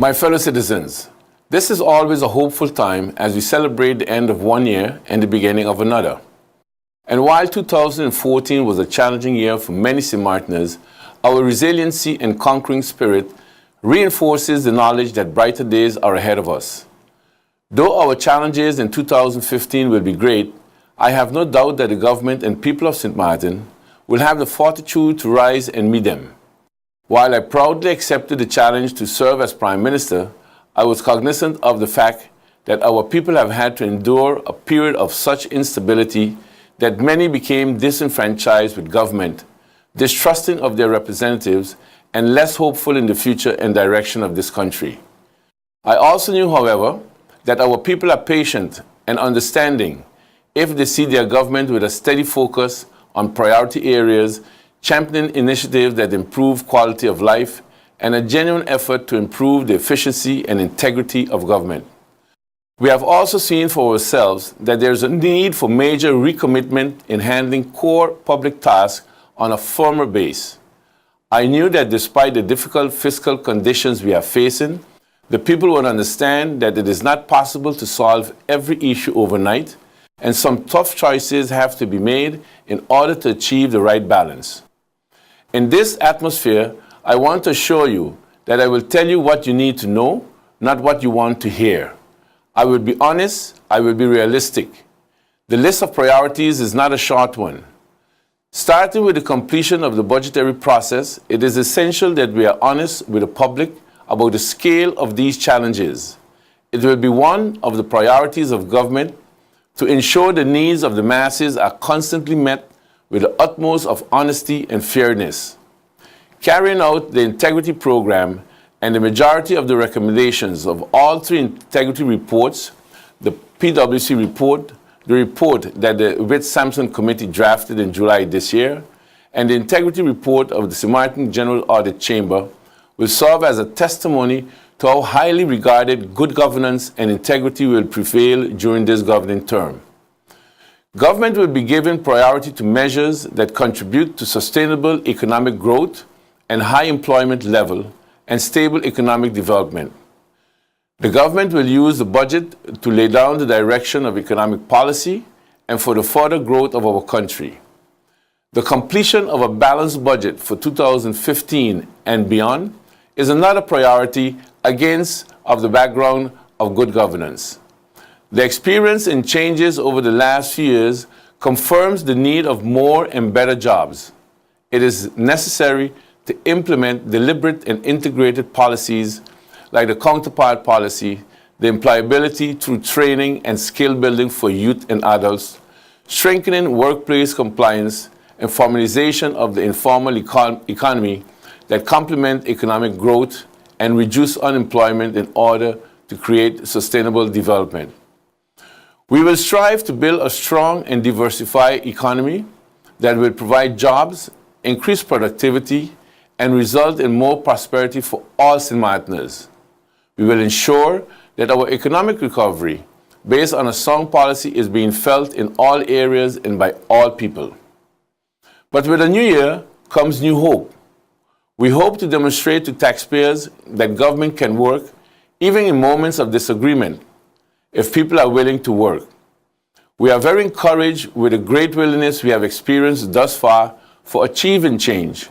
My fellow citizens, this is always a hopeful time as we celebrate the end of one year and the beginning of another. And while 2014 was a challenging year for many Sint Maarteners, our resiliency and conquering spirit reinforces the knowledge that brighter days are ahead of us. Though our challenges in 2015 will be great, I have no doubt that the government and people of Sint Maarten will have the fortitude to rise and meet them. While I proudly accepted the challenge to serve as Prime Minister, I was cognizant of the fact that our people have had to endure a period of such instability that many became disenfranchised with government, distrusting of their representatives, and less hopeful in the future and direction of this country. I also knew, however, that our people are patient and understanding if they see their government with a steady focus on priority areas, championing initiatives that improve quality of life, and a genuine effort to improve the efficiency and integrity of government. We have also seen for ourselves that there is a need for major recommitment in handling core public tasks on a firmer base. I knew that despite the difficult fiscal conditions we are facing, the people would understand that it is not possible to solve every issue overnight, and some tough choices have to be made in order to achieve the right balance. In this atmosphere, I want to assure you that I will tell you what you need to know, not what you want to hear. I will be honest, I will be realistic. The list of priorities is not a short one. Starting with the completion of the budgetary process, it is essential that we are honest with the public about the scale of these challenges. It will be one of the priorities of government to ensure the needs of the masses are constantly met with the utmost of honesty and fairness. Carrying out the integrity program and the majority of the recommendations of all three integrity reports, the PwC report, the report that the Witt-Sampson Committee drafted in July this year, and the integrity report of the Sint Maarten General Audit Chamber will serve as a testimony to how highly regarded good governance and integrity will prevail during this governing term. Government will be given priority to measures that contribute to sustainable economic growth and high employment level and stable economic development. The government will use the budget to lay down the direction of economic policy and for the further growth of our country. The completion of a balanced budget for 2015 and beyond is another priority against of the background of good governance. The experience and changes over the last few years confirms the need of more and better jobs. It is necessary to implement deliberate and integrated policies like the counterpart policy, the employability through training and skill building for youth and adults, strengthening workplace compliance, and formalization of the informal economy that complement economic growth and reduce unemployment in order to create sustainable development. We will strive to build a strong and diversified economy that will provide jobs, increase productivity, and result in more prosperity for all Sint Maarteners. We will ensure that our economic recovery, based on a sound policy, is being felt in all areas and by all people. But with a new year comes new hope. We hope to demonstrate to taxpayers that government can work even in moments of disagreement if people are willing to work. We are very encouraged with the great willingness we have experienced thus far for achieving change.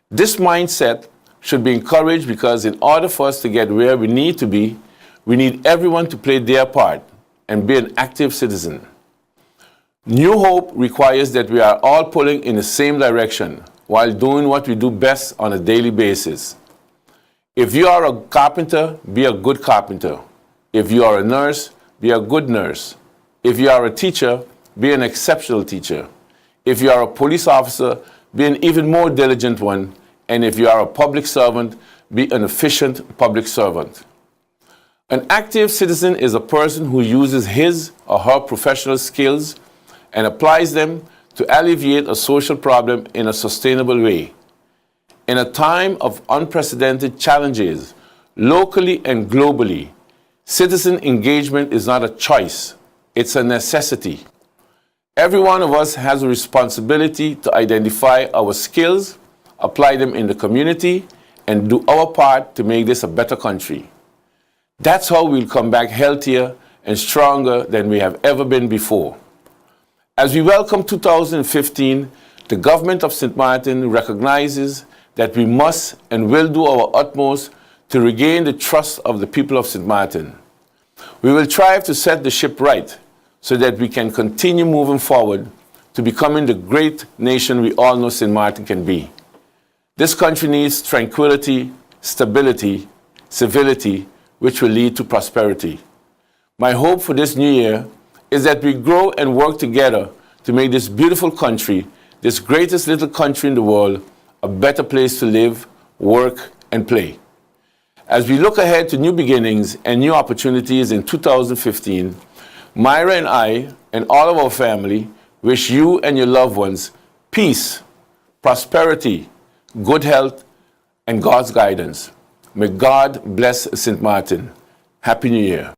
This mindset should be encouraged because in order for us to get where we need to be, we need everyone to play their part and be an active citizen. New hope requires that we are all pulling in the same direction while doing what we do best on a daily basis. If you are a carpenter, be a good carpenter. If you are a nurse, be a good nurse. If you are a teacher, be an exceptional teacher. If you are a police officer, be an even more diligent one. And if you are a public servant, be an efficient public servant. An active citizen is a person who uses his or her professional skills and applies them to alleviate a social problem in a sustainable way. In a time of unprecedented challenges, locally and globally, citizen engagement is not a choice, it's a necessity. Every one of us has a responsibility to identify our skills, apply them in the community, and do our part to make this a better country. That's how we'll come back healthier and stronger than we have ever been before. As we welcome 2015, the government of St. Maarten recognizes that we must and will do our utmost to regain the trust of the people of St. Maarten. We will strive to set the ship right so that we can continue moving forward to becoming the great nation we all know St. Maarten can be. This country needs tranquility, stability, civility, which will lead to prosperity. My hope for this new year is that we grow and work together to make this beautiful country, this greatest little country in the world, a better place to live, work, and play. As we look ahead to new beginnings and new opportunities in 2015, Myra and I and all of our family wish you and your loved ones peace, prosperity, good health, and God's guidance. May God bless St. Maarten. Happy New Year.